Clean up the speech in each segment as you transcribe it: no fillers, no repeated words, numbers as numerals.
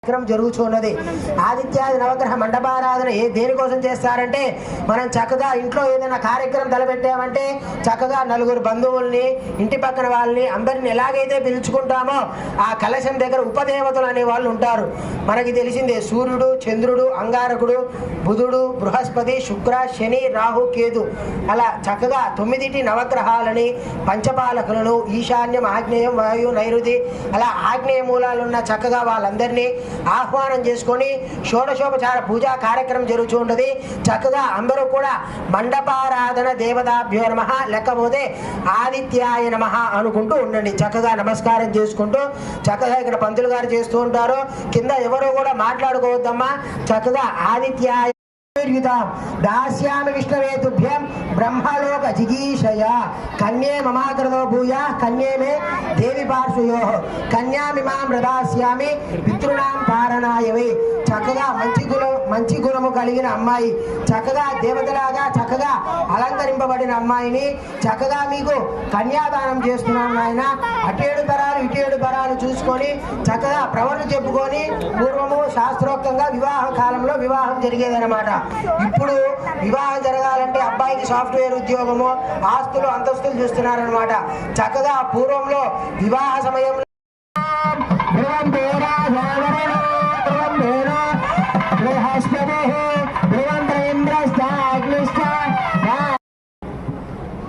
కార్యక్రమం జరుగుతున్నది. ఆదిత్యాది నవగ్రహ మండపారాధన దేనికోసం చేస్తారంటే, మనం చక్కగా ఇంట్లో ఏదైనా కార్యక్రమం తలపెట్టామంటే చక్కగా నలుగురు బంధువుల్ని, ఇంటి పక్కన వాళ్ళని అందరిని ఎలాగైతే పిలుచుకుంటామో ఆ కలశం దగ్గర ఉపదేవతలు అనే వాళ్ళు ఉంటారు. మనకి తెలిసిందే, సూర్యుడు, చంద్రుడు, అంగారకుడు, బుధుడు, బృహస్పతి, శుక్ర, శని, రాహు, కేతు, అలా చక్కగా 9 నవగ్రహాలని, పంచపాలకులను, ఈశాన్యం, ఆగ్నేయం, వాయు, నైరుతి, అలా ఆగ్నేయ మూలాలున్న చక్కగా వాళ్ళందరినీ ఆహ్వానం చేసుకొని షోడశోపచార పూజా కార్యక్రమం జరుగుతూ ఉంటుంది. చక్కగా అందరూ కూడా మండపారాధన దేవతాభ్యో నమః, లేకపోతే ఆదిత్యాయ నమః అనుకుంటూ ఉండండి. చక్కగా నమస్కారం చేసుకుంటూ చక్కగా ఇక్కడ పంతులు గారు చేస్తూ ఉంటారు. కింద ఎవరో కూడా మాట్లాడుకోవద్దమ్మా. చక్కగా ఆదిత్యాయ దాస్యామి విష్ణవే తుభ్యం బ్రహ్మలోక జిగీషయ కన్యే మమాకృతో భూయ కన్యే మే దేవి పార్శ్వయో కన్యామిమాం ప్రదాస్యామి పితృణాం తారణాయవే. చక్కగా మంచి గుణము కలిగిన అమ్మాయి, చక్కగా దేవతలాగా చక్కగా అలంకరింపబడిన అమ్మాయిని చక్కగా మీకు కన్యాదానం చేస్తున్నాం నాయన. అటేడు తరాలు ఇటేడు తరాలు చూసుకొని చక్కగా ప్రవర్లు చెప్పుకొని పూర్వము శాస్త్రోక్తంగా వివాహ కాలంలో వివాహం జరిగేదన్నమాట. ఇప్పుడు వివాహం జరగాలంటే అబ్బాయికి సాఫ్ట్వేర్ ఉద్యోగము, ఆస్తులు, అంతస్తులు చూస్తున్నారనమాట. చక్కగా పూర్వంలో వివాహ సమయంలో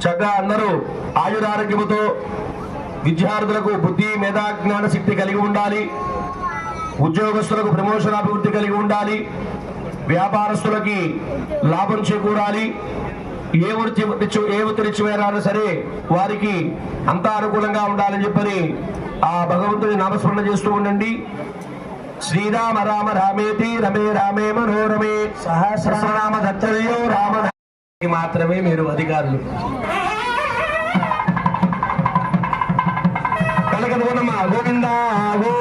చక్కగా అందరూ ఆయురారోగ్యముతో విద్యార్థులకు బుద్ధి, మేధా, జ్ఞాన శక్తి కలిగి ఉండాలి. ఉద్యోగస్తులకు ప్రమోషన్ అభివృద్ధి కలిగి ఉండాలి. వ్యాపారస్తులకి లాభం చేకూరాలి. ఏ వృత్తి వేరైనా సరే వారికి అంతా అనుకూలంగా ఉండాలని చెప్పని ఆ భగవంతుని నామస్మరణ చేస్తూ ఉండండి. శ్రీరామ రామ రామేతి రమే రామే మనోరమే సహస్రనామ దత్తయో రామ మాత్రమే మీరు అధికారులు. కలకదమ్మా గోవిందా గోవిందా.